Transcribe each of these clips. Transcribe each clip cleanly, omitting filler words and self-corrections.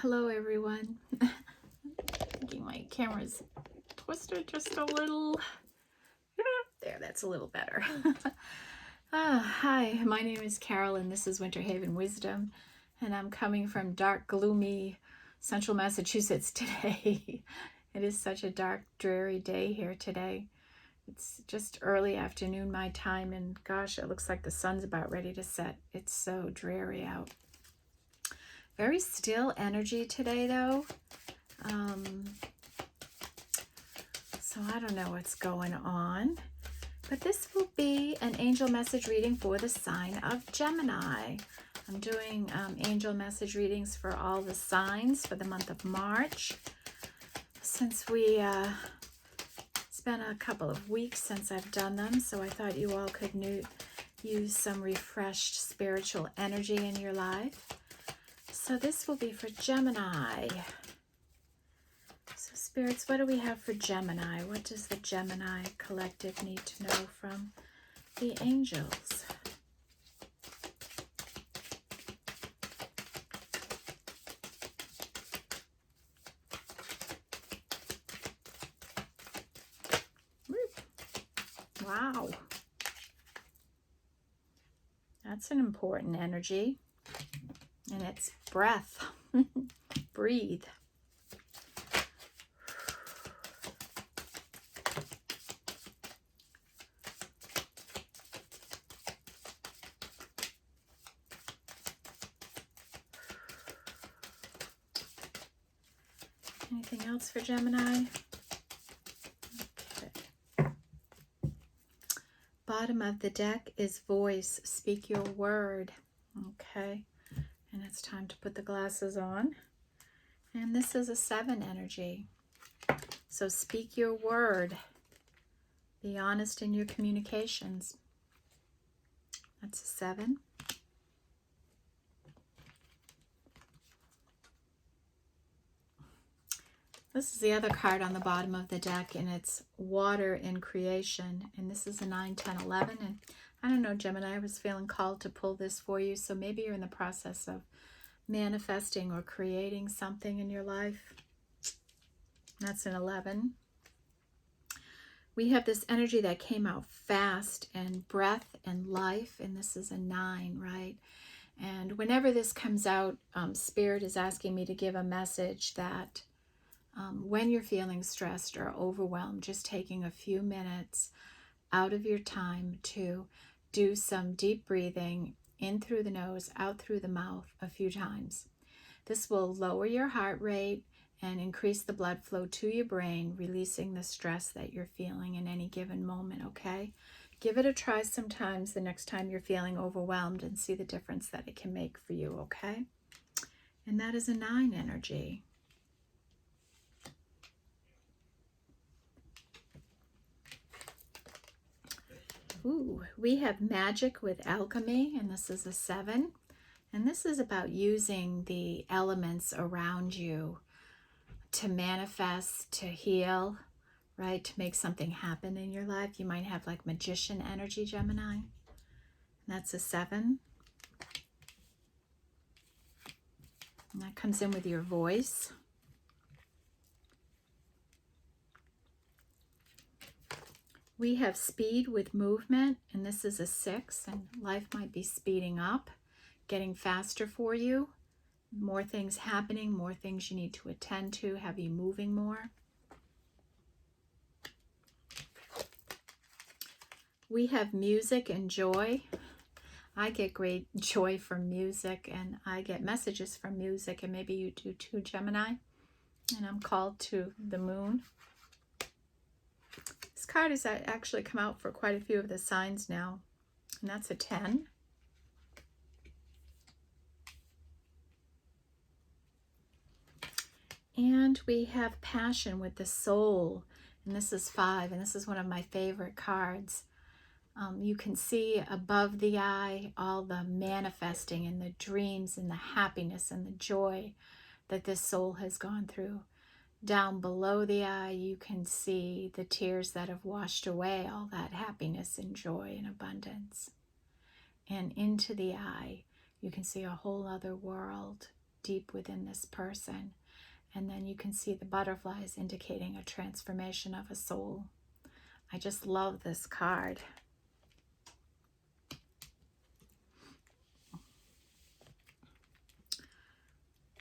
Hello everyone. Thinking my camera's twisted just a little. There, that's a little better. Hi, my name is Carol and this is Winter Haven Wisdom, and I'm coming from dark, gloomy central Massachusetts today. It is such a dark, dreary day here today. It's just early afternoon my time, and gosh, it looks like the sun's about ready to set. It's so dreary out. Very still energy today though. So I don't know what's going on, but this will be an angel message reading for the sign of Gemini. I'm doing angel message readings for all the signs for the month of March. Since it's been a couple of weeks since I've done them, so I thought you all could use some refreshed spiritual energy in your life. So this will be for Gemini. So spirits, what do we have for Gemini? What does the Gemini collective need to know from the angels? Wow. That's an important energy. And it's breath. Breathe. Anything else for Gemini? Okay. Bottom of the deck is voice. Speak your word. Okay. And it's time to put the glasses on. And this is a 7 energy. So speak your word. Be honest in your communications. That's a 7. This is the other card on the bottom of the deck, and it's water in creation. And this is a 9, 10, 11. And I don't know, Gemini, I was feeling called to pull this for you. So maybe you're in the process of manifesting or creating something in your life. That's an 11. We have this energy that came out fast, and breath and life, and this is a 9, right? And whenever this comes out, Spirit is asking me to give a message that when you're feeling stressed or overwhelmed, just taking a few minutes out of your time to do some deep breathing in through the nose, out through the mouth a few times. This will lower your heart rate and increase the blood flow to your brain, releasing the stress that you're feeling in any given moment, okay? Give it a try sometimes the next time you're feeling overwhelmed and see the difference that it can make for you, okay? And that is a 9 energy. Ooh, we have magic with alchemy, and this is a 7. And this is about using the elements around you to manifest, to heal, right? To make something happen in your life. You might have like magician energy, Gemini. And that's a 7. And that comes in with your voice. We have speed with movement, and this is a 6, and life might be speeding up, getting faster for you. More things happening, more things you need to attend to, have you moving more. We have music and joy. I get great joy from music, and I get messages from music, and maybe you do too, Gemini. And I'm called to the moon. This card has actually come out for quite a few of the signs now, and that's a 10. And we have passion with the soul, and this is 5, and this is one of my favorite cards. You can see above the eye all the manifesting and the dreams and the happiness and the joy that this soul has gone through. Down below the eye, you can see the tears that have washed away all that happiness and joy and abundance. And into the eye, you can see a whole other world deep within this person. And then you can see the butterflies indicating a transformation of a soul. I just love this card.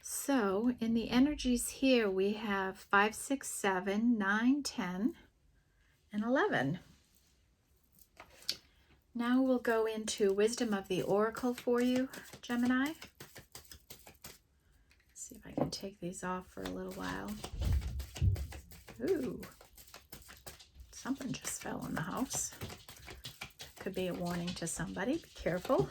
So in the energies here, we have 5, 6, 7, 9, 10, and 11. Now we'll go into Wisdom of the Oracle for you, Gemini. Let's see if I can take these off for a little while. Ooh, something just fell in the house. Could be a warning to somebody. Be careful.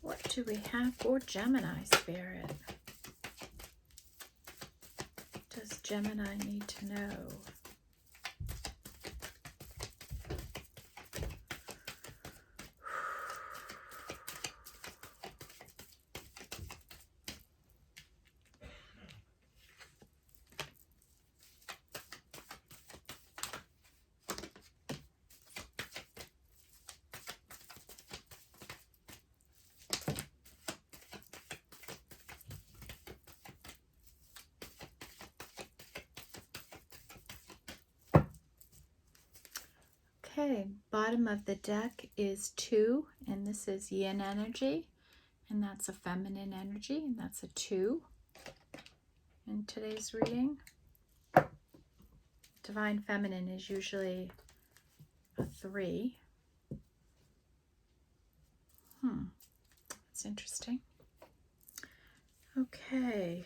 What do we have for Gemini Spirit? Does Gemini need to know? Okay, bottom of the deck is 2, and this is yin energy, and that's a feminine energy, and that's a 2 in today's reading. Divine feminine is usually a 3. That's interesting. Okay.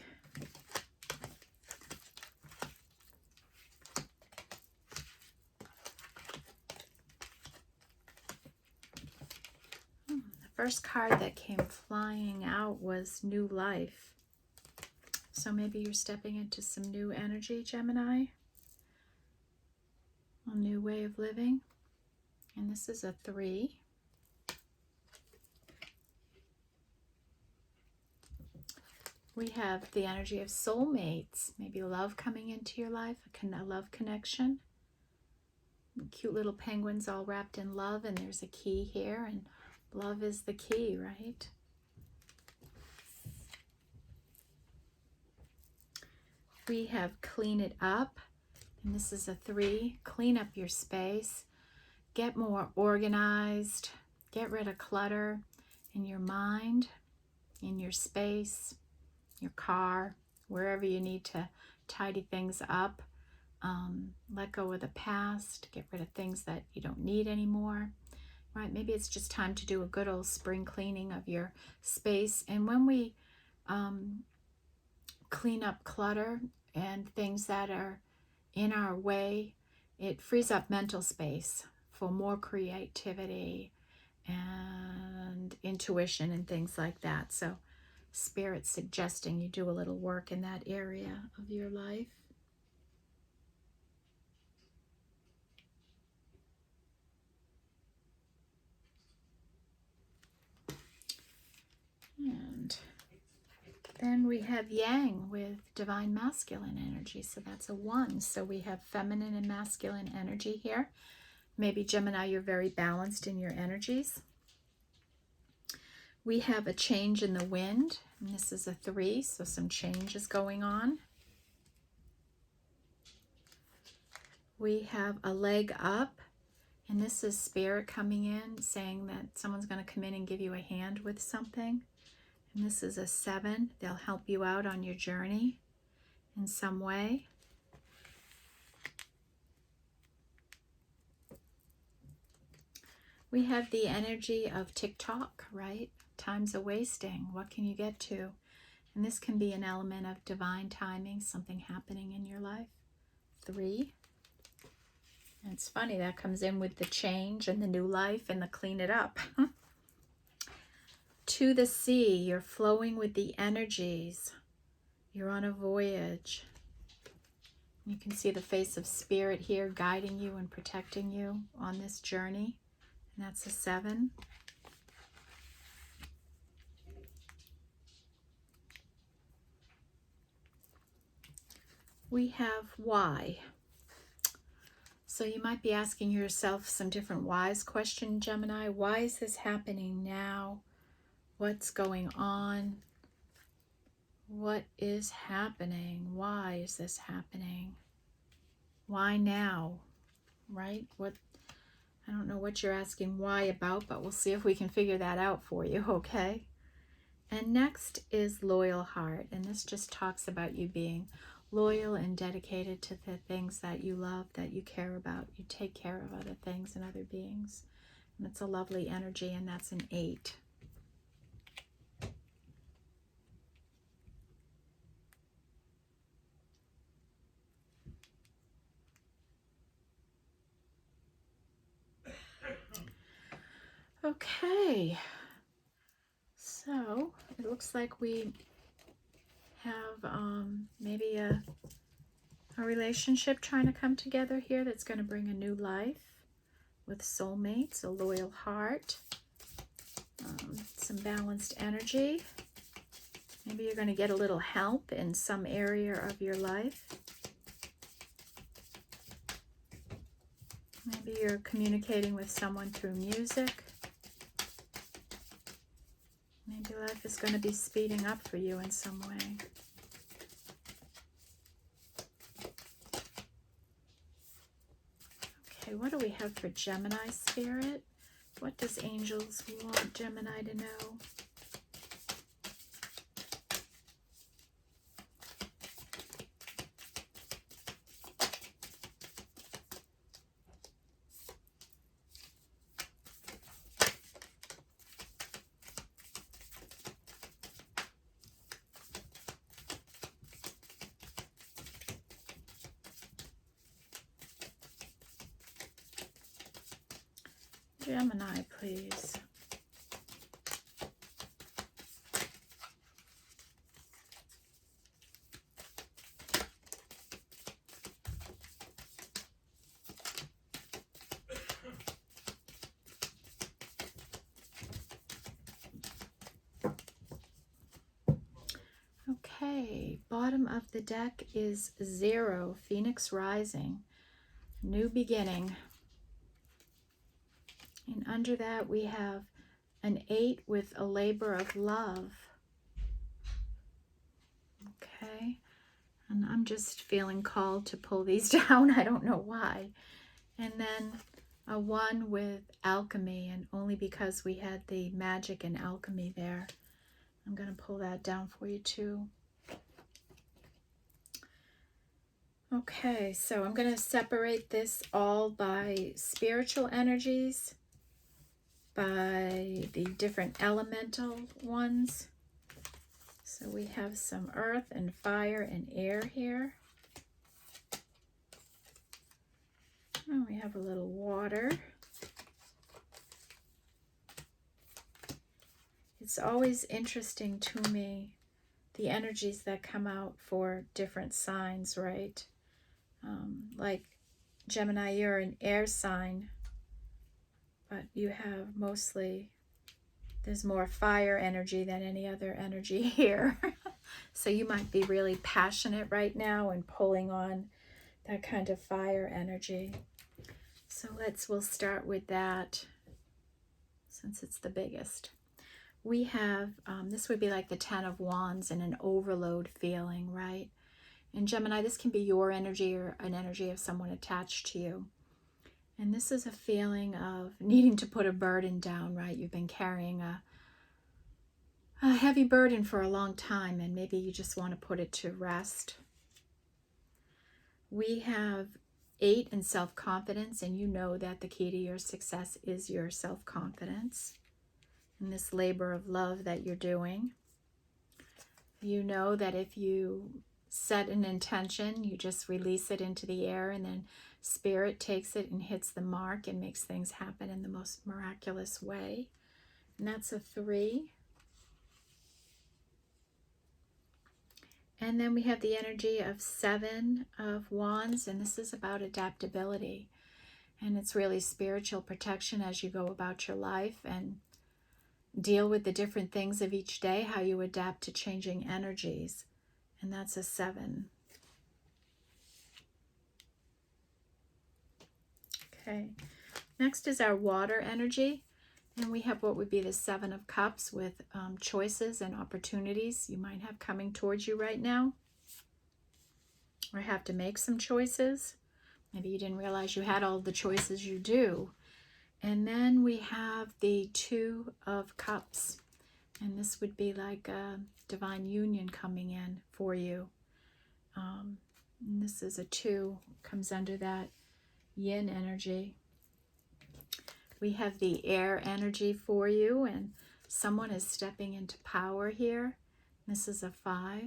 First card that came flying out was New Life. So maybe you're stepping into some new energy, Gemini. A new way of living. And this is a 3. We have the energy of soulmates. Maybe love coming into your life, a love connection. Cute little penguins all wrapped in love, and there's a key here, and love is the key, right? We have clean it up, and this is a 3. Clean up your space. Get more organized. Get rid of clutter in your mind, in your space, your car, wherever you need to tidy things up. Let go of the past. Get rid of things that you don't need anymore. Right, maybe it's just time to do a good old spring cleaning of your space. And when we clean up clutter and things that are in our way, it frees up mental space for more creativity and intuition and things like that. So Spirit's suggesting you do a little work in that area of your life. And then we have Yang with divine masculine energy. So that's a 1. So we have feminine and masculine energy here. Maybe Gemini, you're very balanced in your energies. We have a change in the wind. And this is a 3. So some change is going on. We have a leg up. And this is Spirit coming in, saying that someone's going to come in and give you a hand with something. And this is a 7. They'll help you out on your journey in some way. We have the energy of TikTok, right? Time's a wasting. What can you get to? And this can be an element of divine timing, something happening in your life. 3. And it's funny, that comes in with the change and the new life and the clean it up. To the sea, you're flowing with the energies. You're on a voyage. You can see the face of spirit here guiding you and protecting you on this journey. And that's a 7. We have why. So you might be asking yourself some different whys question, Gemini. Why is this happening now? What's going on? What is happening? Why is this happening? Why now? Right? I don't know what you're asking why about, but we'll see if we can figure that out for you, okay? And next is loyal heart. And this just talks about you being loyal and dedicated to the things that you love, that you care about. You take care of other things and other beings. And it's a lovely energy, and that's an 8. Okay, so it looks like we have maybe a relationship trying to come together here that's going to bring a new life with soulmates, a loyal heart, some balanced energy. Maybe you're going to get a little help in some area of your life. Maybe you're communicating with someone through music. Maybe life is going to be speeding up for you in some way. Okay, what do we have for Gemini spirit? What does angels want Gemini to know? Gemini, please. Okay, bottom of the deck is 0, Phoenix Rising, new beginning. And under that we have an 8 with a labor of love. Okay, and I'm just feeling called to pull these down. I don't know why. And then a 1 with alchemy, and only because we had the magic and alchemy there. I'm going to pull that down for you too. Okay, so I'm going to separate this all by spiritual energies, by the different elemental ones. So we have some earth and fire and air here. And we have a little water. It's always interesting to me, the energies that come out for different signs, right? Like Gemini, you're an air sign, but you have mostly, there's more fire energy than any other energy here. So you might be really passionate right now and pulling on that kind of fire energy. So we'll start with that since it's the biggest. We have, this would be like the 10 of Wands and an overload feeling, right? And Gemini, this can be your energy or an energy of someone attached to you. And this is a feeling of needing to put a burden down, right? You've been carrying a heavy burden for a long time, and maybe you just want to put it to rest. We have 8 in self-confidence, and you know that the key to your success is your self-confidence and this labor of love that you're doing. You know that if you set an intention, you just release it into the air, and then Spirit takes it and hits the mark and makes things happen in the most miraculous way. And that's a 3. And then we have the energy of 7 of Wands, and this is about adaptability. And it's really spiritual protection as you go about your life and deal with the different things of each day, how you adapt to changing energies. And that's a 7. Okay, next is our water energy. And we have what would be the 7 of Cups with choices and opportunities you might have coming towards you right now. Or have to make some choices. Maybe you didn't realize you had all the choices you do. And then we have the 2 of Cups. And this would be like a divine union coming in for you. And this is a 2, comes under that yin energy. We have the air energy for you, and someone is stepping into power here. This is a 5.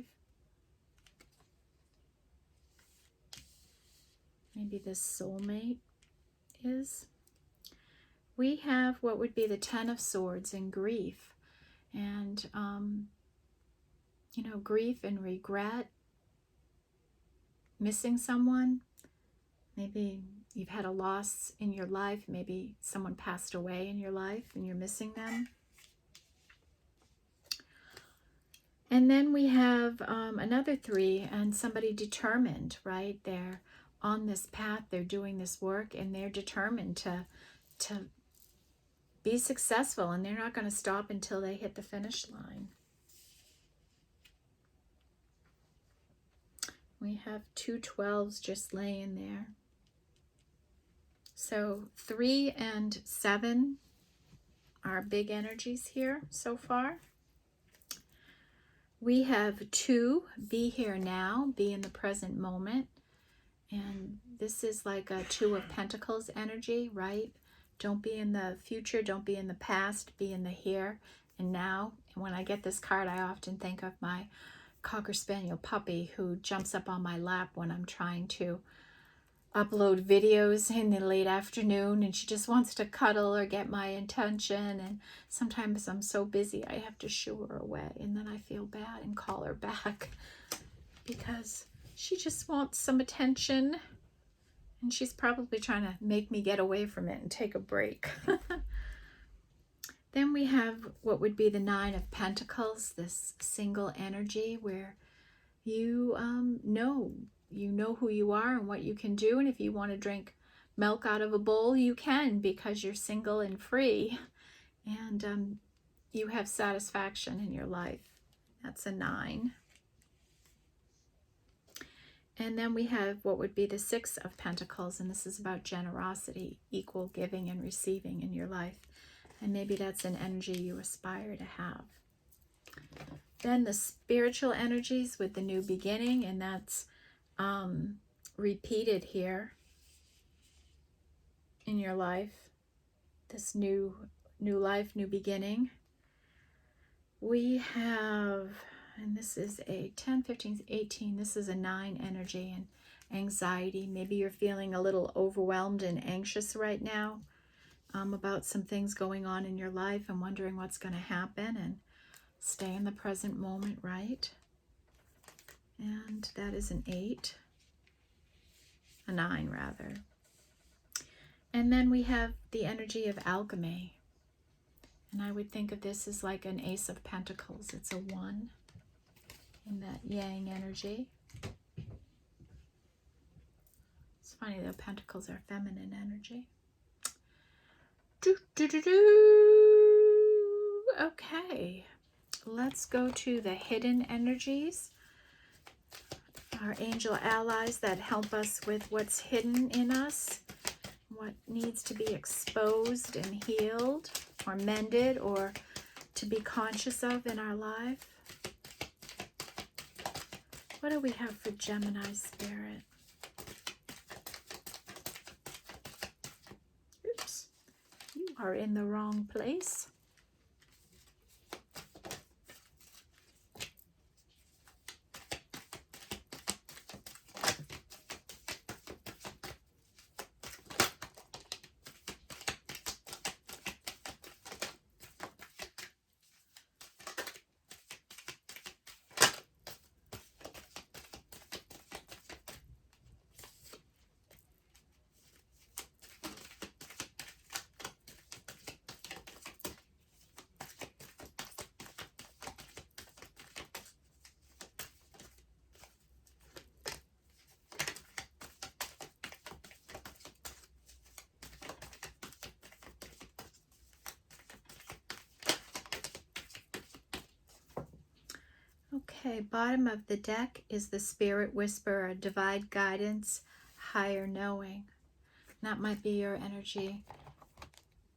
Maybe this soulmate is. We have what would be the 10 of Swords and grief. And, you know, grief and regret, missing someone. Maybe you've had a loss in your life. Maybe someone passed away in your life and you're missing them. And then we have another 3 and somebody determined, right? They're on this path, they're doing this work, and they're determined to be successful, and they're not going to stop until they hit the finish line. We have 2 12s just laying there. So 3 and 7 are big energies here so far. We have 2, be here now, be in the present moment. And this is like a 2 of Pentacles energy, right? Don't be in the future, don't be in the past, be in the here and now. And when I get this card, I often think of my Cocker Spaniel puppy who jumps up on my lap when I'm trying to upload videos in the late afternoon, and she just wants to cuddle or get my attention. And sometimes I'm so busy I have to shoo her away, and then I feel bad and call her back because she just wants some attention, and she's probably trying to make me get away from it and take a break. Then we have what would be the 9 of Pentacles, this single energy where you know who you are and what you can do. And if you want to drink milk out of a bowl, you can, because you're single and free. And you have satisfaction in your life. That's a 9. And then we have what would be the 6 of Pentacles. And this is about generosity, equal giving and receiving in your life. And maybe that's an energy you aspire to have. Then the spiritual energies with the new beginning, and that's repeated here in your life. This new life, new beginning. We have, and this is a 10, 15, 18. This is a 9 energy and anxiety. Maybe you're feeling a little overwhelmed and anxious right now about some things going on in your life and wondering what's going to happen, and stay in the present moment, right? And that is an 8. A 9 rather. And then we have the energy of alchemy. And I would think of this as like an Ace of Pentacles. It's a 1 in that yang energy. It's funny though, Pentacles are feminine energy. Okay, let's go to the hidden energies. Our angel allies that help us with what's hidden in us, what needs to be exposed and healed or mended or to be conscious of in our life. What do we have for Gemini spirit? Oops, you are in the wrong place. Okay, bottom of the deck is the Spirit Whisperer, Divine Guidance, Higher Knowing. That might be your energy.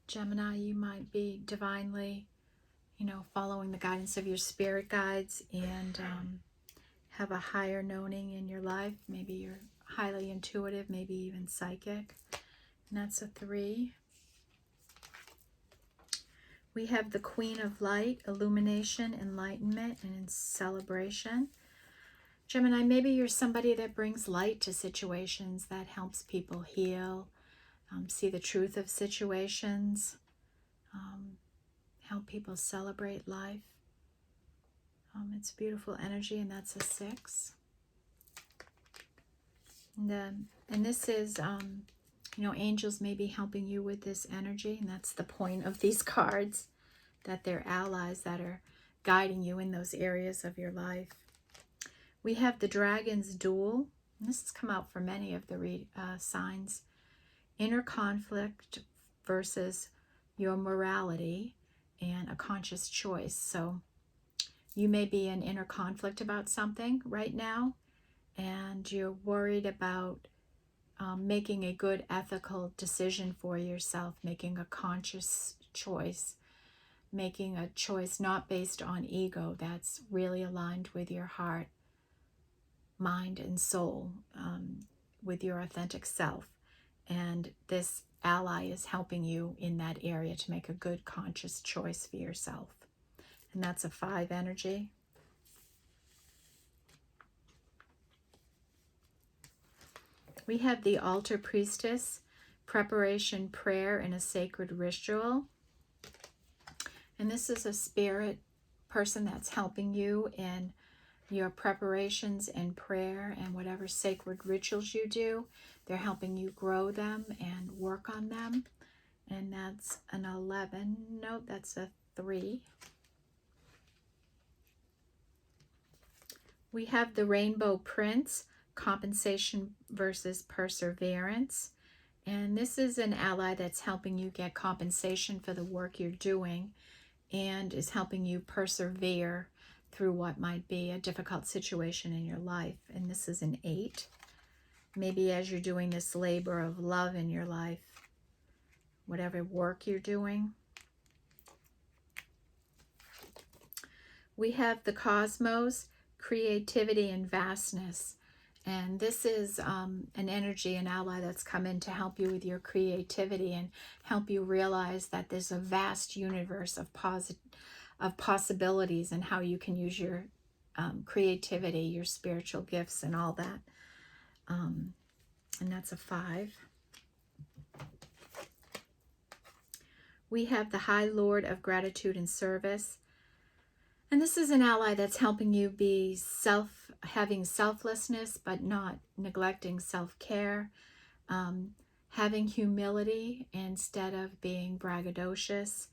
Gemini, you might be divinely, following the guidance of your spirit guides and have a higher knowing in your life. Maybe you're highly intuitive, maybe even psychic. And that's a 3. We have the Queen of Light, illumination, enlightenment, and celebration. Gemini, maybe you're somebody that brings light to situations, that helps people heal, see the truth of situations, help people celebrate life. It's beautiful energy, and that's a 6. And this is, angels may be helping you with this energy, and that's the point of these cards, that they're allies that are guiding you in those areas of your life. We have the Dragon's Duel, and this has come out for many of the signs. Inner conflict versus your morality and a conscious choice. So you may be in inner conflict about something right now, and you're worried about making a good ethical decision for yourself, making a conscious choice, making a choice not based on ego, that's really aligned with your heart, mind, and soul, with your authentic self. And this ally is helping you in that area to make a good conscious choice for yourself. And that's a 5 energy. We have the Altar Priestess, preparation, prayer, and a sacred ritual. And this is a spirit person that's helping you in your preparations and prayer and whatever sacred rituals you do. They're helping you grow them and work on them. And that's an 11. No, that's a 3. We have the Rainbow Prince, compensation versus perseverance. And this is an ally that's helping you get compensation for the work you're doing and is helping you persevere through what might be a difficult situation in your life. And this is an 8. Maybe as you're doing this labor of love in your life, whatever work you're doing. We have the Cosmos, creativity and vastness. And this is an energy, an ally that's come in to help you with your creativity and help you realize that there's a vast universe of possibilities and how you can use your creativity, your spiritual gifts, and all that. And that's a 5. We have the High Lord of Gratitude and Service. And this is an ally that's helping you be having selflessness, but not neglecting self-care, having humility instead of being braggadocious,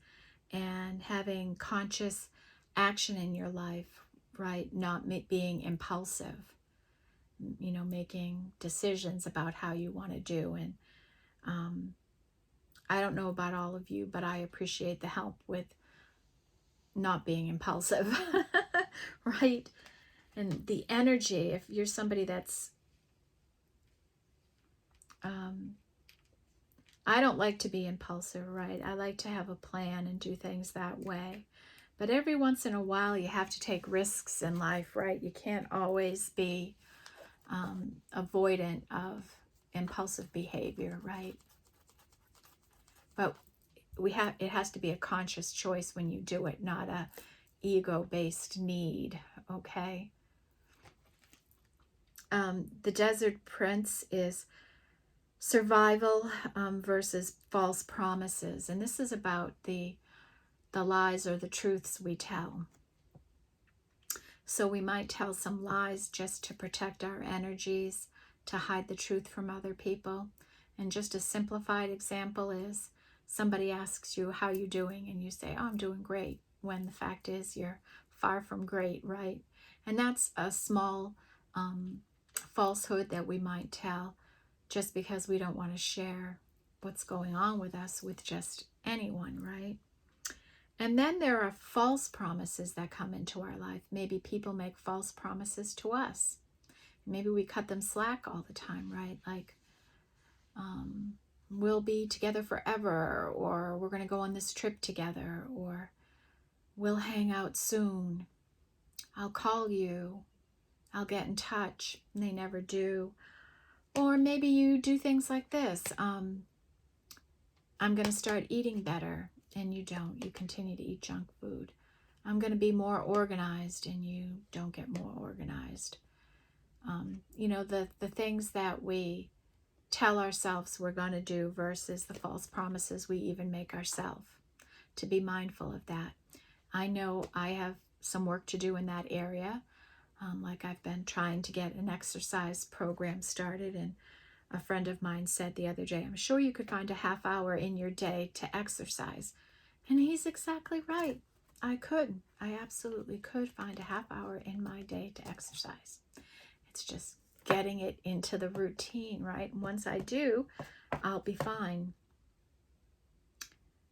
and having conscious action in your life, right? Not being impulsive, making decisions about how you want to do. And I don't know about all of you, but I appreciate the help with not being impulsive, right? And the energy, if you're somebody that's, I don't like to be impulsive, right? I like to have a plan and do things that way. But every once in a while, you have to take risks in life, right? You can't always be avoidant of impulsive behavior, right? But it has to be a conscious choice when you do it, not a ego-based need, okay? The Desert Prince is survival versus false promises. And this is about the lies or the truths we tell. So we might tell some lies just to protect our energies, to hide the truth from other people. And just a simplified example is somebody asks you, how you doing? And you say, oh, I'm doing great, when the fact is you're far from great, right? And that's a small falsehood that we might tell just because we don't want to share what's going on with us with just anyone, right? And then there are false promises that come into our life. Maybe people make false promises to us. Maybe we cut them slack all the time, right? Like, we'll be together forever, or we're going to go on this trip together, or we'll hang out soon. I'll call you. I'll get in touch. And they never do. Or maybe you do things like this. I'm going to start eating better, and you don't. You continue to eat junk food. I'm going to be more organized, and you don't get more organized. You know, the things that we tell ourselves we're going to do versus the false promises we even make ourselves. To be mindful of that. I know I have some work to do in that area. Like I've been trying to get an exercise program started, and a friend of mine said the other day, I'm sure you could find a half hour in your day to exercise. And he's exactly right. I could. I absolutely could find a half hour in my day to exercise. It's just getting it into the routine, right? And once I do, I'll be fine.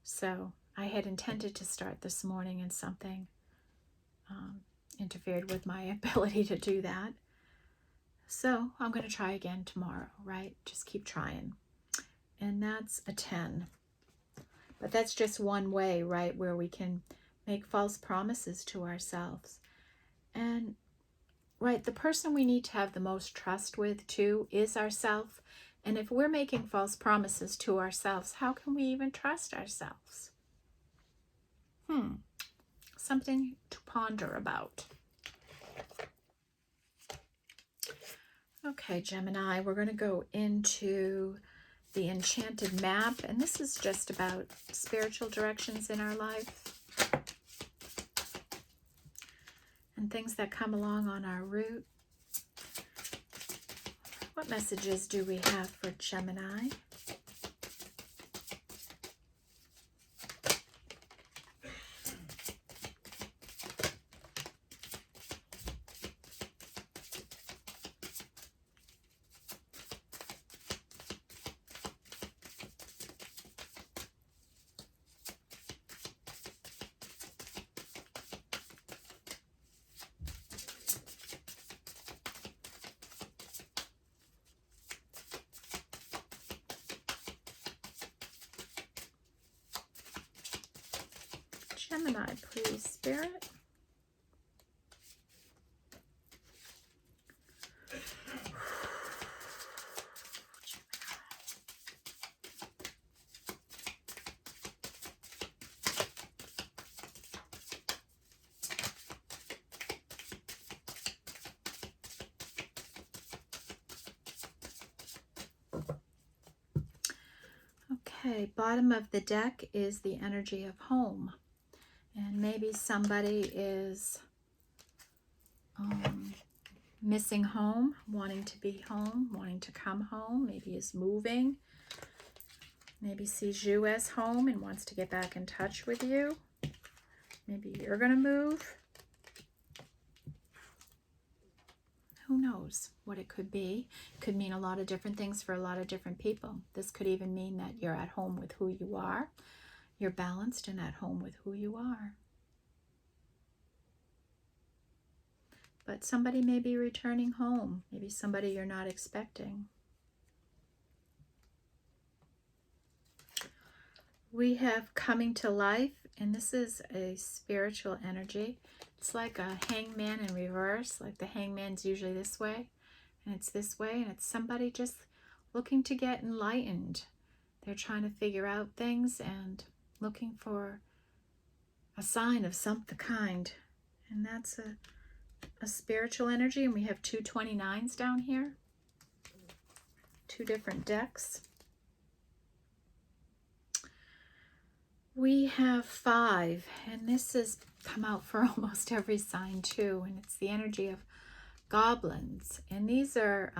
So I had intended to start this morning, and something interfered with my ability to do that. So I'm going to try again tomorrow, right? Just keep trying. And that's a 10. But that's just one way, right, where we can make false promises to ourselves. And, right, the person we need to have the most trust with, too, is ourselves. And if we're making false promises to ourselves, how can we even trust ourselves? Something to ponder about. Okay, Gemini, we're going to go into the Enchanted Map, and this is just about spiritual directions in our life and things that come along on our route. What messages do we have for Gemini? Gemini, please, Spirit. Okay, bottom of the deck is the energy of home. And maybe somebody is missing home, wanting to be home, wanting to come home, maybe is moving, maybe sees you as home and wants to get back in touch with you. Maybe you're going to move. Who knows what it could be? It could mean a lot of different things for a lot of different people. This could even mean that you're at home with who you are. You're balanced and at home with who you are. But somebody may be returning home. Maybe somebody you're not expecting. We have coming to life, and this is a spiritual energy. It's like a hangman in reverse, like the hangman's usually this way, and it's this way, and it's somebody just looking to get enlightened. They're trying to figure out things and looking for a sign of some kind. And that's a spiritual energy, and we have 2 29s down here. 2 different decks. We have 5, and this has come out for almost every sign too, and it's the energy of goblins. And these are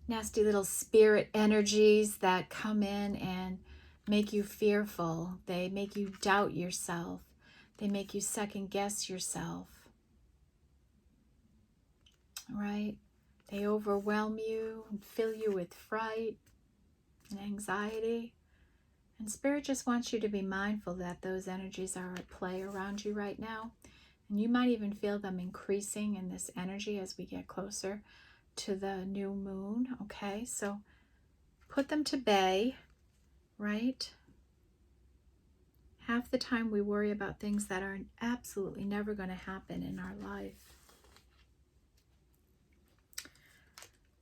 nasty little spirit energies that come in and make you fearful. They make you doubt yourself. They make you second guess yourself. Right? They overwhelm you and fill you with fright and anxiety. And Spirit just wants you to be mindful that those energies are at play around you right now. And you might even feel them increasing in this energy as we get closer to the new moon. Okay, so put them to bay, right? Half the time we worry about things that are absolutely never going to happen in our life.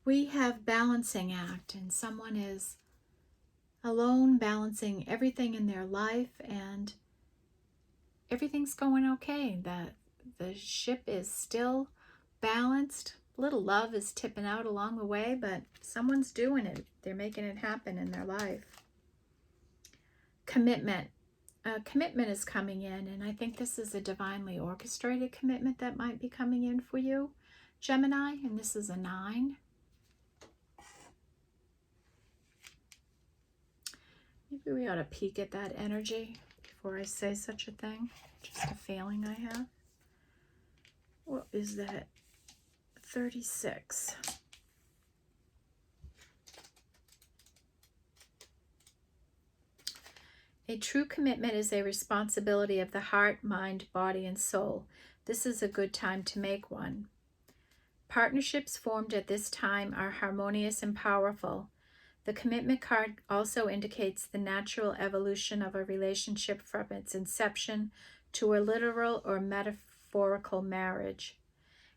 We have balancing act, and someone is alone balancing everything in their life, and everything's going okay. The ship is still balanced. Little love is tipping out along the way, but someone's doing it. They're making it happen in their life. Commitment. Commitment is coming in, and I think this is a divinely orchestrated commitment that might be coming in for you, Gemini, and this is a 9. Maybe we ought to peek at that energy before I say such a thing. Just a feeling I have. What is that? 36. A true commitment is a responsibility of the heart, mind, body, and soul. This is a good time to make one. Partnerships formed at this time are harmonious and powerful. The commitment card also indicates the natural evolution of a relationship from its inception to a literal or metaphorical marriage.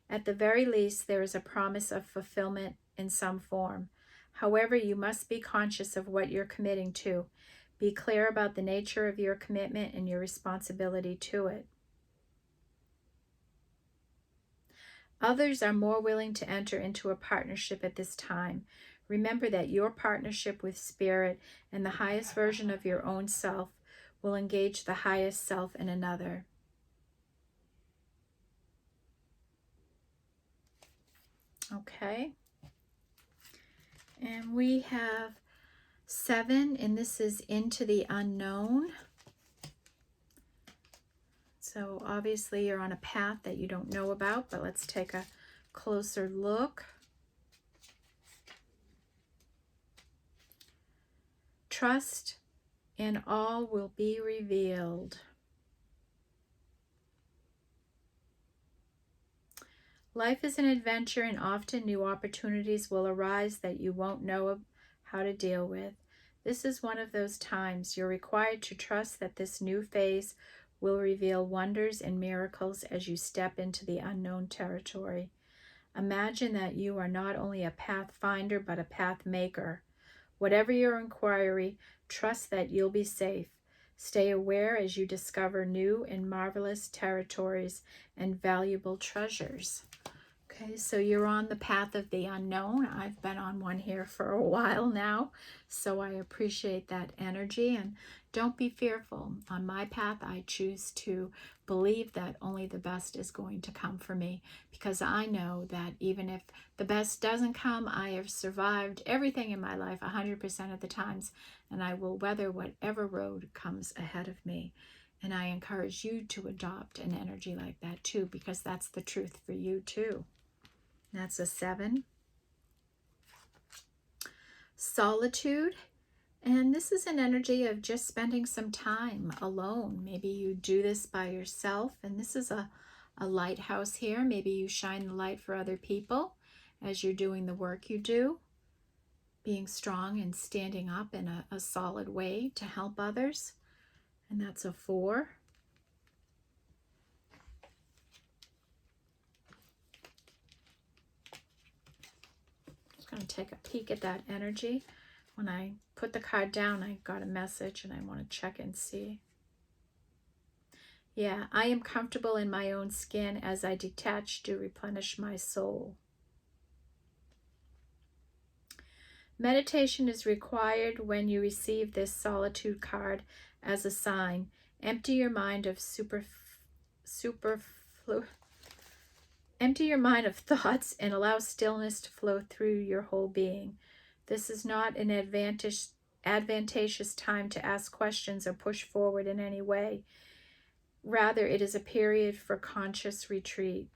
At the very least, there is a promise of fulfillment in some form. However, you must be conscious of what you're committing to. Be clear about the nature of your commitment and your responsibility to it. Others are more willing to enter into a partnership at this time. Remember that your partnership with Spirit and the highest version of your own self will engage the highest self in another. Okay. And we have 7, and this is into the unknown. So obviously you're on a path that you don't know about, but let's take a closer look. Trust and all will be revealed. Life is an adventure, and often new opportunities will arise that you won't know how to deal with. This is one of those times. You're required to trust that this new phase will reveal wonders and miracles as you step into the unknown territory. Imagine that you are not only a pathfinder, but a path maker. Whatever your inquiry, trust that you'll be safe. Stay aware as you discover new and marvelous territories and valuable treasures. Okay, so you're on the path of the unknown. I've been on one here for a while now, so I appreciate that energy. And don't be fearful. On my path, I choose to believe that only the best is going to come for me, because I know that even if the best doesn't come, I have survived everything in my life 100% of the times, and I will weather whatever road comes ahead of me. And I encourage you to adopt an energy like that too, because that's the truth for you too. That's a 7. Solitude. And this is an energy of just spending some time alone. Maybe you do this by yourself. And this is a lighthouse here. Maybe you shine the light for other people as you're doing the work you do. Being strong and standing up in a solid way to help others. And that's a 4. I'm going to take a peek at that energy. When I put the card down, I got a message and I want to check and see. Yeah, I am comfortable in my own skin as I detach to replenish my soul. Meditation is required when you receive this solitude card as a sign. Empty your mind of Empty your mind of thoughts and allow stillness to flow through your whole being. This is not an advantageous time to ask questions or push forward in any way. Rather, it is a period for conscious retreat.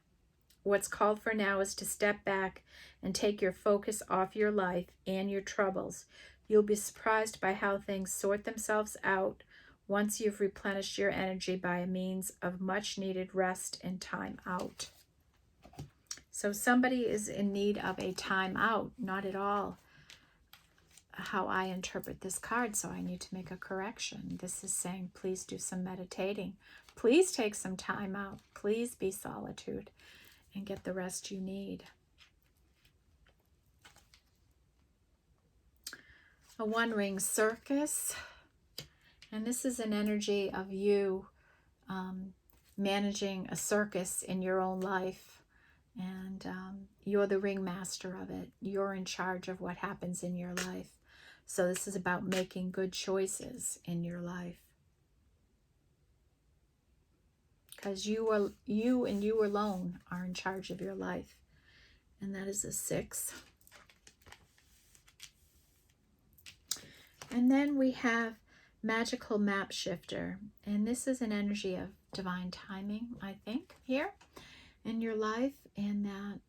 What's called for now is to step back and take your focus off your life and your troubles. You'll be surprised by how things sort themselves out once you've replenished your energy by a means of much needed rest and time out. So somebody is in need of a time out, not at all how I interpret this card, so I need to make a correction. This is saying, please do some meditating. Please take some time out. Please be solitude and get the rest you need. A one-ring circus. And this is an energy of you managing a circus in your own life. And you're the ringmaster of it. You're in charge of what happens in your life. So this is about making good choices in your life. Because you and you alone are in charge of your life. And that is a 6. And then we have magical map shifter. And this is an energy of divine timing, I think, here in your life. And that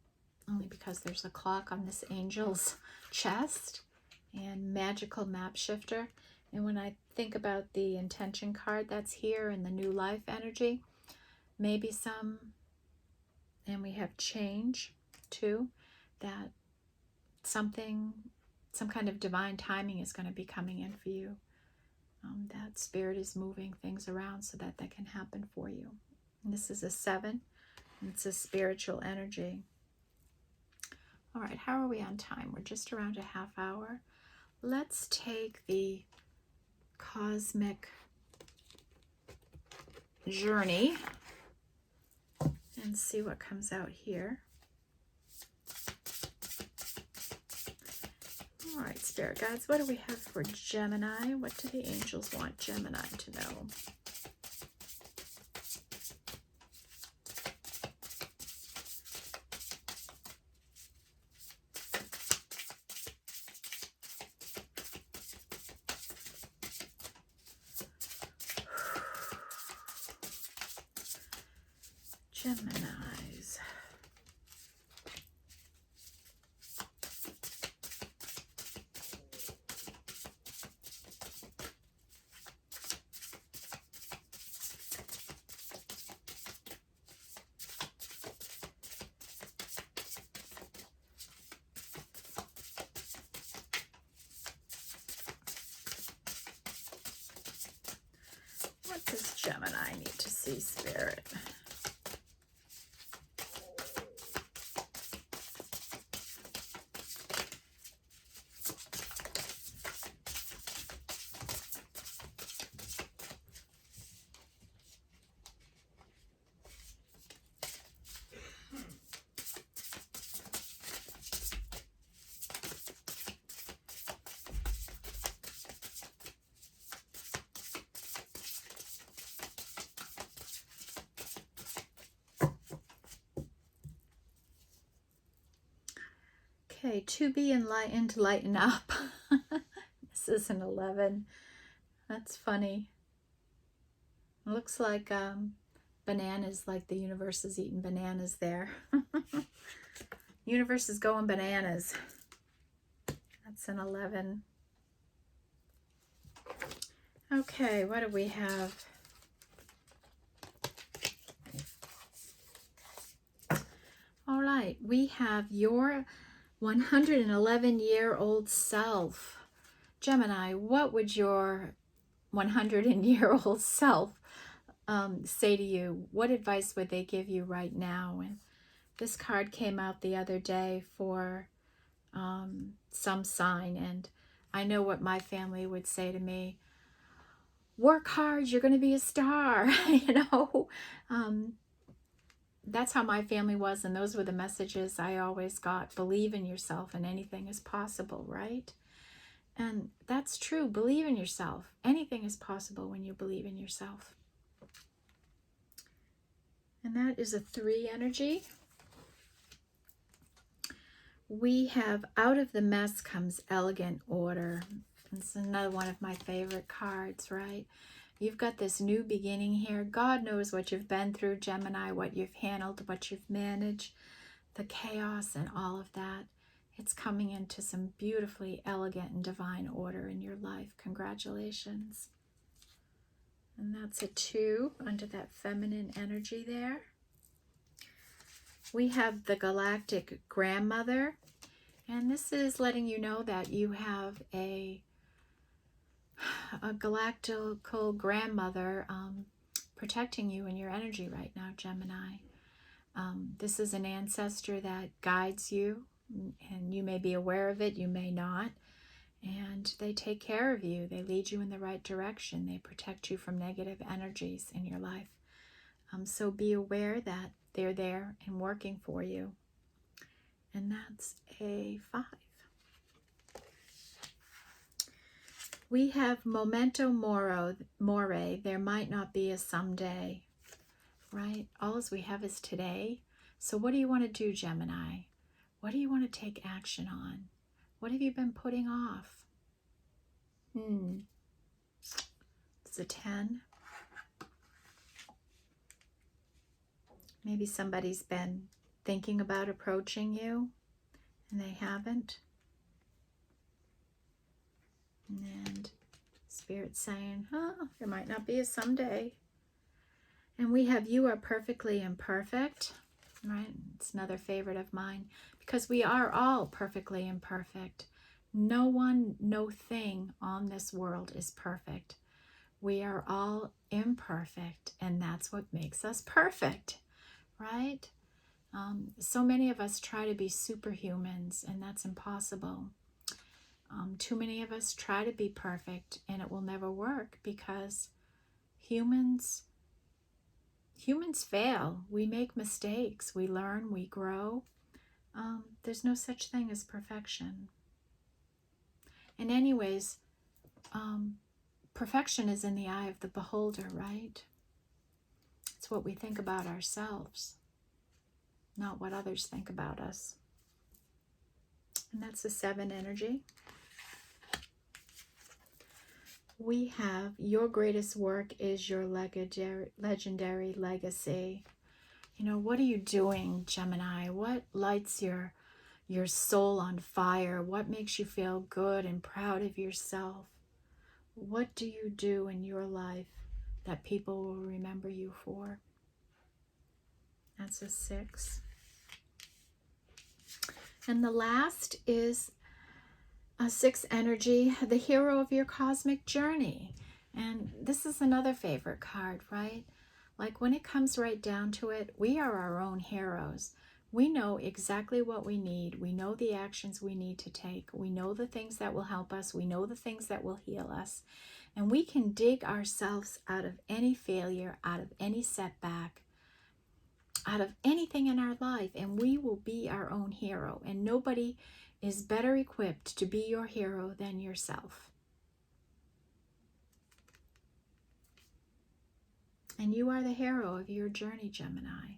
only because there's a clock on this angel's chest. And magical map shifter. And when I think about the intention card that's here and the new life energy, maybe some, and we have change too, that some kind of divine timing is going to be coming in for you. That spirit is moving things around so that can happen for you. And this is a 7. And it's a spiritual energy. All right, how are we on time? We're just around a half hour. Let's take the cosmic journey and see what comes out here. All right, spirit guides, what do we have for Gemini? What do the angels want Gemini to know? Geminis. What does Gemini need to see, Spirit? Okay, to be enlightened, lighten up. This is an 11. That's funny. It looks like bananas, like the universe is eating bananas there. Universe is going bananas. That's an 11. Okay, what do we have? All right, we have your 111-year-old self. Gemini, what would your 100-year-old self say to you? What advice would they give you right now? And this card came out the other day for some sign, and I know what my family would say to me. Work hard, you're going to be a star. You know, that's how my family was, and those were the messages I always got. Believe in yourself and anything is possible, right? And that's true. Believe in yourself. Anything is possible when you believe in yourself. And that is a 3 energy. We have out of the mess comes elegant order. It's another one of my favorite cards, right? You've got this new beginning here. God knows what you've been through, Gemini, what you've handled, what you've managed, the chaos and all of that. It's coming into some beautifully elegant and divine order in your life. Congratulations. And that's a 2 under that feminine energy there. We have the galactic grandmother, and this is letting you know that you have a galactical grandmother protecting you in your energy right now, Gemini. This is an ancestor that guides you, and you may be aware of it, you may not. And they take care of you. They lead you in the right direction. They protect you from negative energies in your life. So be aware that they're there and working for you. And that's a 5. We have memento mori. There might not be a someday, right? All we have is today. So what do you want to do, Gemini? What do you want to take action on? What have you been putting off? It's a 10. Maybe somebody's been thinking about approaching you and they haven't. And Spirit's saying, there might not be a someday. And we have you are perfectly imperfect, right? It's another favorite of mine, because we are all perfectly imperfect. No one, no thing on this world is perfect. We are all imperfect, and that's what makes us perfect, right? So many of us try to be superhumans, and that's impossible. Too many of us try to be perfect, and it will never work, because humans fail. We make mistakes. We learn. We grow. There's no such thing as perfection. And anyways, perfection is in the eye of the beholder, right? It's what we think about ourselves, not what others think about us. And that's the 7 energy. We have your greatest work is your legendary legacy. You know, what are you doing, Gemini? What lights your soul on fire? What makes you feel good and proud of yourself? What do you do in your life that people will remember you for? That's a 6. And the last is a 6 energy, the hero of your cosmic journey. And this is another favorite card, right? Like, when it comes right down to it, we are our own heroes. We know exactly what we need. We know the actions we need to take. We know the things that will help us. We know the things that will heal us. And we can dig ourselves out of any failure, out of any setback, out of anything in our life, and we will be our own hero. And nobody is better equipped to be your hero than yourself. And you are the hero of your journey, Gemini.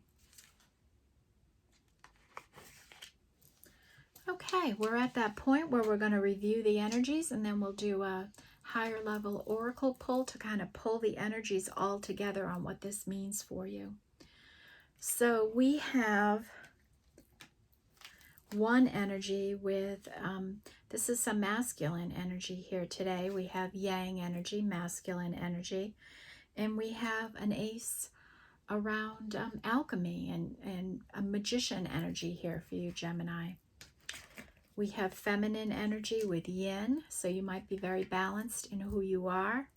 Okay, we're at that point where we're going to review the energies, and then we'll do a higher level oracle pull to kind of pull the energies all together on what this means for you. So we have one energy with, this is some masculine energy here today. We have yang energy, masculine energy, and we have an ace around alchemy and a magician energy here for you, Gemini. We have feminine energy with yin, so you might be very balanced in who you are.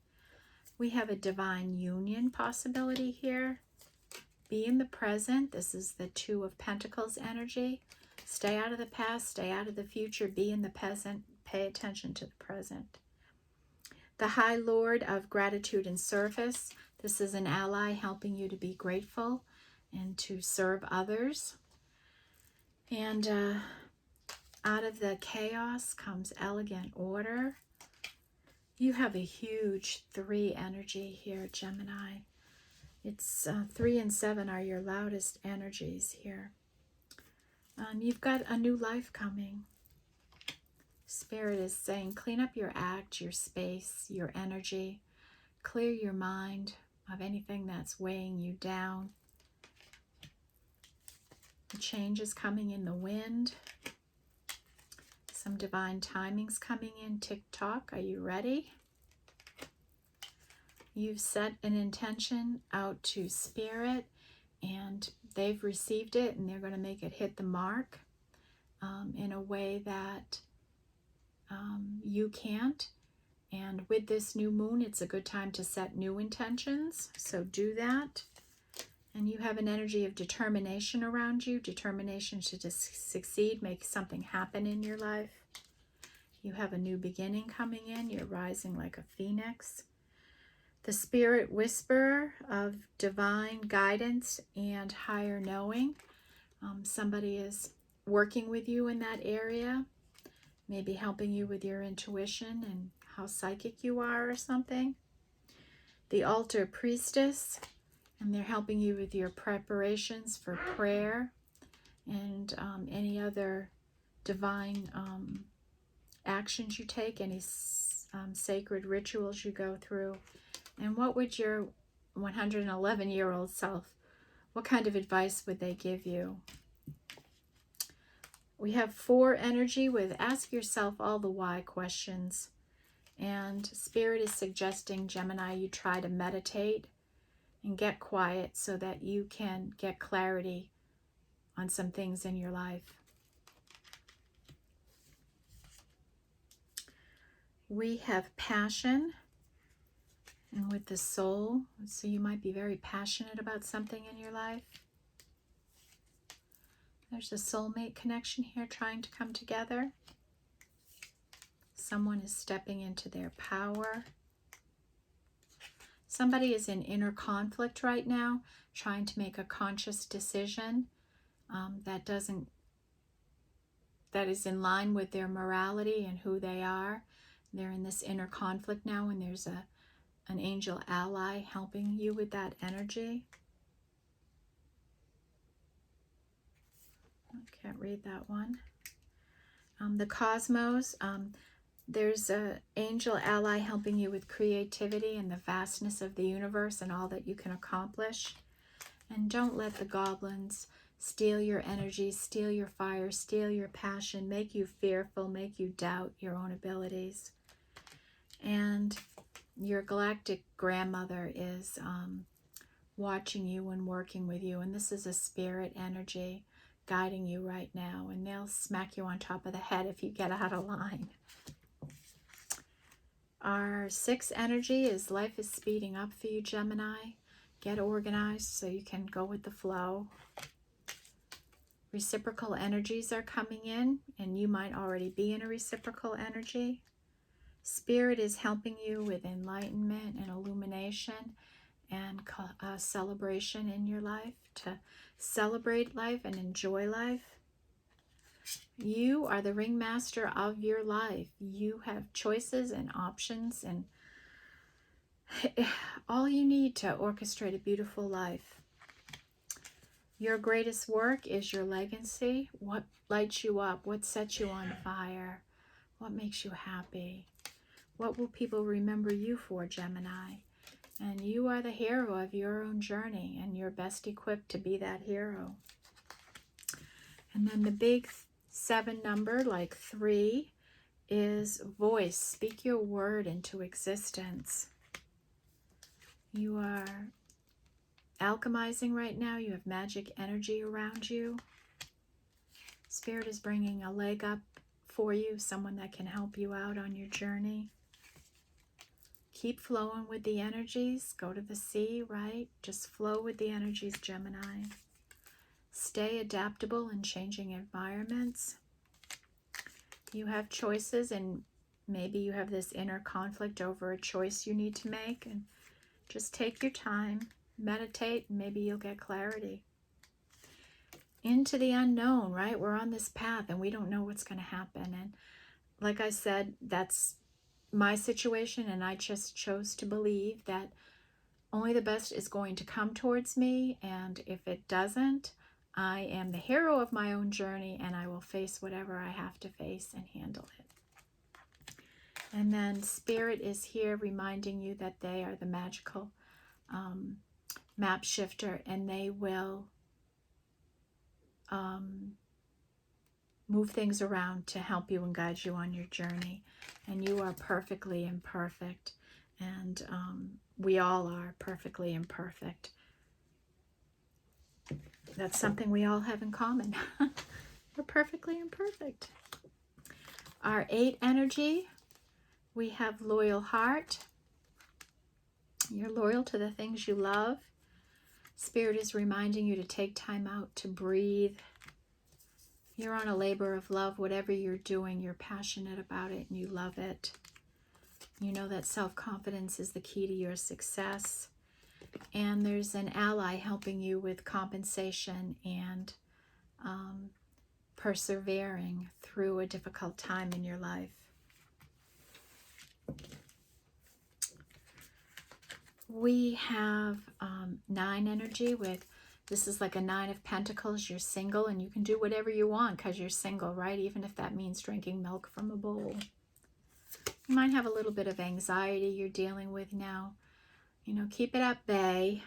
We have a divine union possibility here. Be in the present. This is the 2 of Pentacles energy. Stay out of the past, stay out of the future, be in the present, pay attention to the present. The High Lord of Gratitude and Service. This is an ally helping you to be grateful and to serve others. And out of the chaos comes elegant order. You have a huge 3 energy here, Gemini. It's 3 and 7 are your loudest energies here. You've got a new life coming. Spirit is saying, clean up your act, your space, your energy. Clear your mind of anything that's weighing you down. The change is coming in the wind. Some divine timings coming in. Tick-tock. Are you ready? You've set an intention out to Spirit, and they've received it, and they're going to make it hit the mark in a way that you can't. And with this new moon, it's a good time to set new intentions. So do that. And you have an energy of determination around you, determination to succeed, make something happen in your life. You have a new beginning coming in. You're rising like a phoenix. The Spirit Whisperer of divine guidance and higher knowing. Somebody is working with you in that area, maybe helping you with your intuition and how psychic you are or something. The Altar Priestess, and they're helping you with your preparations for prayer and any other divine actions you take, any sacred rituals you go through. And what would your 111-year-old self, what kind of advice would they give you? We have 4 energy with ask yourself all the why questions. And Spirit is suggesting, Gemini, you try to meditate and get quiet so that you can get clarity on some things in your life. We have passion, and with the soul, so you might be very passionate about something in your life. There's a soulmate connection here trying to come together. Someone is stepping into their power. Somebody is in inner conflict right now, trying to make a conscious decision that is in line with their morality and who they are. They're in this inner conflict now, and there's an angel ally helping you with that energy. I can't read that one. The Cosmos, there's an angel ally helping you with creativity and the vastness of the universe and all that you can accomplish. And don't let the goblins steal your energy, steal your fire, steal your passion, make you fearful, make you doubt your own abilities. And your galactic grandmother is watching you and working with you. And this is a spirit energy guiding you right now. And they'll smack you on top of the head if you get out of line. Our 6 energy is life is speeding up for you, Gemini. Get organized so you can go with the flow. Reciprocal energies are coming in, and you might already be in a reciprocal energy. Spirit is helping you with enlightenment and illumination and celebration in your life, to celebrate life and enjoy life. You are the ringmaster of your life. You have choices and options and all you need to orchestrate a beautiful life. Your greatest work is your legacy. What lights you up? What sets you on fire? What makes you happy? What will people remember you for, Gemini? And you are the hero of your own journey, and you're best equipped to be that hero. And then the big 7 number, like 3, is voice. Speak your word into existence. You are alchemizing right now. You have magic energy around you. Spirit is bringing a leg up for you, someone that can help you out on your journey. Keep flowing with the energies. Go to the sea, right? Just flow with the energies, Gemini. Stay adaptable in changing environments. You have choices, and maybe you have this inner conflict over a choice you need to make. And just take your time, meditate, and maybe you'll get clarity. Into the unknown, right? We're on this path, and we don't know what's going to happen. And like I said, that's my situation, and I just chose to believe that only the best is going to come towards me, and if it doesn't, I am the hero of my own journey, and I will face whatever I have to face and handle it. And then Spirit is here reminding you that they are the magical map shifter, and they will move things around to help you and guide you on your journey. And you are perfectly imperfect. And we all are perfectly imperfect. That's something we all have in common. We're perfectly imperfect. Our 8 energy, we have loyal heart. You're loyal to the things you love. Spirit is reminding you to take time out to breathe. You're on a labor of love. Whatever you're doing, you're passionate about it and you love it. You know that self-confidence is the key to your success. And there's an ally helping you with compensation and persevering through a difficult time in your life. We have 9 energy with, this is like a 9 of Pentacles. You're single and you can do whatever you want because you're single, right? Even if that means drinking milk from a bowl. You might have a little bit of anxiety you're dealing with now. You know, keep it at bay.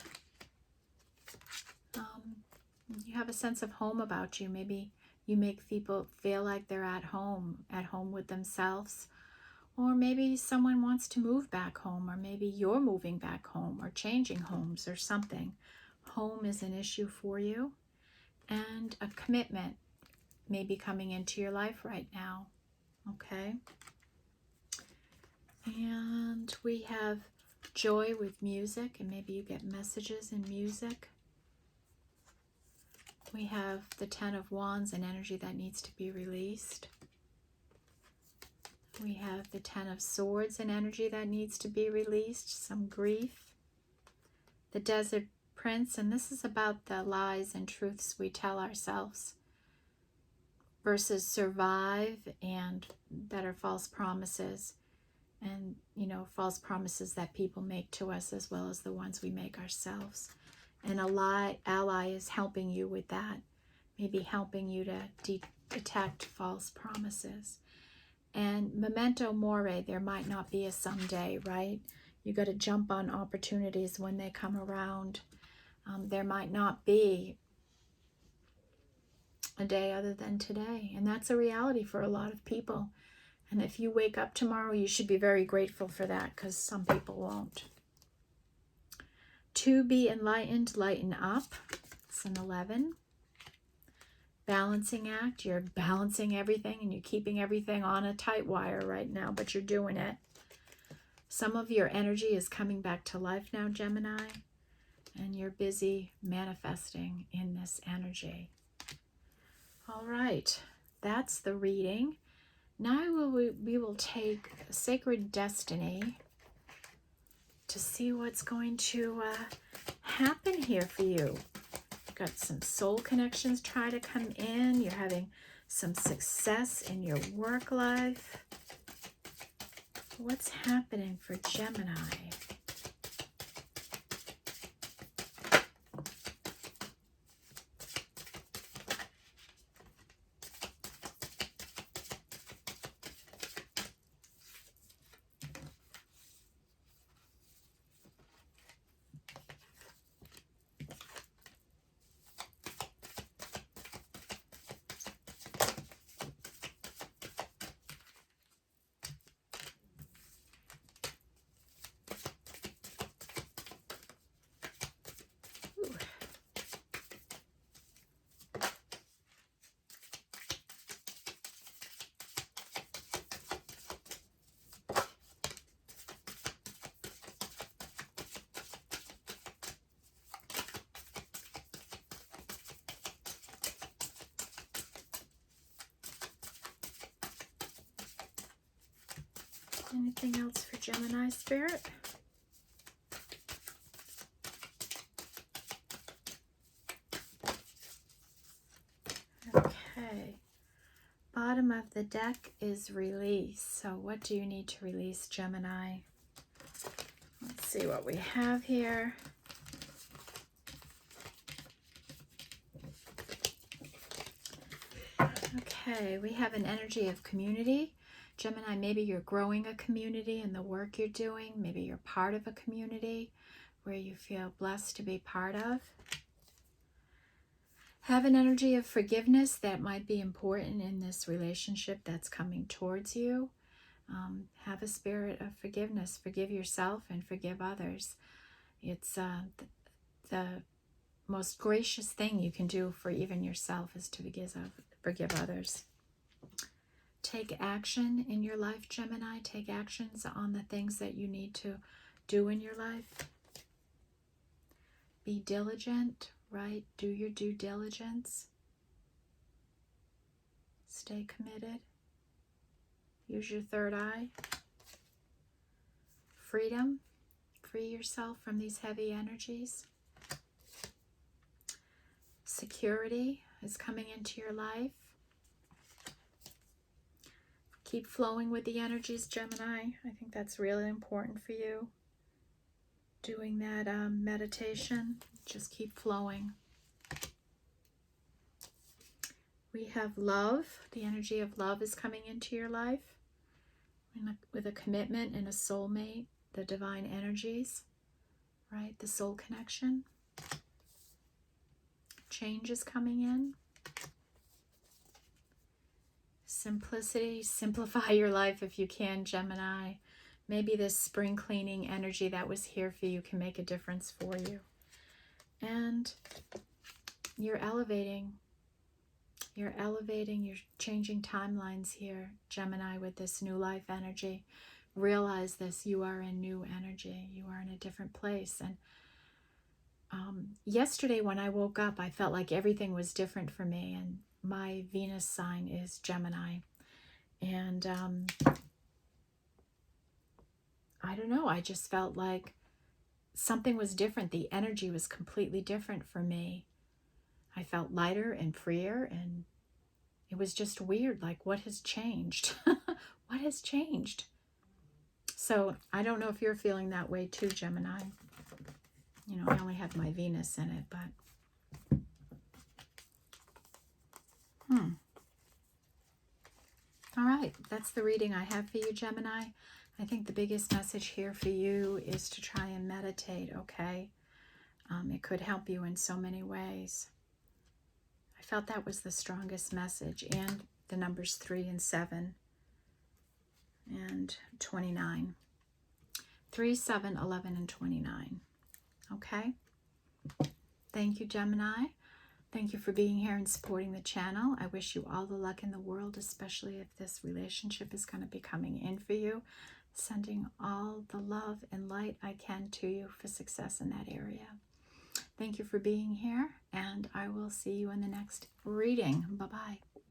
You have a sense of home about you. Maybe you make people feel like they're at home with themselves. Or maybe someone wants to move back home, or maybe you're moving back home or changing homes or something. Home is an issue for you. And a commitment may be coming into your life right now. Okay? And we have joy with music, and maybe you get messages in music. We have the 10 of Wands, and energy that needs to be released. We have the 10 of Swords, and energy that needs to be released, some grief. The Desert Prince, and this is about the lies and truths we tell ourselves versus survive, and that are false promises. And, you know, false promises that people make to us as well as the ones we make ourselves. And a ally is helping you with that. Maybe helping you to detect false promises. And memento mori, there might not be a someday, right? You got to jump on opportunities when they come around. There might not be a day other than today. And that's a reality for a lot of people. And if you wake up tomorrow, you should be very grateful for that, because some people won't. To be enlightened, lighten up. It's an 11. Balancing act. You're balancing everything and you're keeping everything on a tight wire right now, but you're doing it. Some of your energy is coming back to life now, Gemini, and you're busy manifesting in this energy. All right, that's the reading. Now we will take Sacred Destiny to see what's going to happen here for you. Got some soul connections try to come in. You're having some success in your work life. What's happening for Gemini? Anything else for Gemini Spirit? Okay. Bottom of the deck is release. So what do you need to release, Gemini? Let's see what we have here. Okay, we have an energy of community. Gemini, maybe you're growing a community in the work you're doing. Maybe you're part of a community where you feel blessed to be part of. Have an energy of forgiveness that might be important in this relationship that's coming towards you. Have a spirit of forgiveness. Forgive yourself and forgive others. It's the most gracious thing you can do for even yourself is to forgive others. Take action in your life, Gemini. Take actions on the things that you need to do in your life. Be diligent, right? Do your due diligence. Stay committed. Use your third eye. Freedom. Free yourself from these heavy energies. Security is coming into your life. Keep flowing with the energies, Gemini. I think that's really important for you. Doing that meditation. Just keep flowing. We have love. The energy of love is coming into your life. With a commitment and a soulmate. The divine energies. Right? The soul connection. Change is coming in. Simplicity. Simplify your life if you can, Gemini. Maybe this spring cleaning energy that was here for you can make a difference for you. And you're elevating. You're elevating. You're changing timelines here, Gemini, with this new life energy. Realize this. You are in new energy. You are in a different place. And yesterday when I woke up, I felt like everything was different for me. And my Venus sign is Gemini. And I don't know, I just felt like something was different. The energy was completely different for me. I felt lighter and freer, and it was just weird. Like, what has changed? What has changed? So I don't know if you're feeling that way too, Gemini. You know, I only have my Venus in it, but all right, that's the reading I have for you, Gemini. I think the biggest message here for you is to try and meditate, okay? It could help you in so many ways. I felt that was the strongest message, and the numbers 3 and 7 and 29. 3, 7, 11, and 29. Okay? Thank you, Gemini. Thank you for being here and supporting the channel. I wish you all the luck in the world, especially if this relationship is going to be coming in for you. Sending all the love and light I can to you for success in that area. Thank you for being here, and I will see you in the next reading. Bye-bye.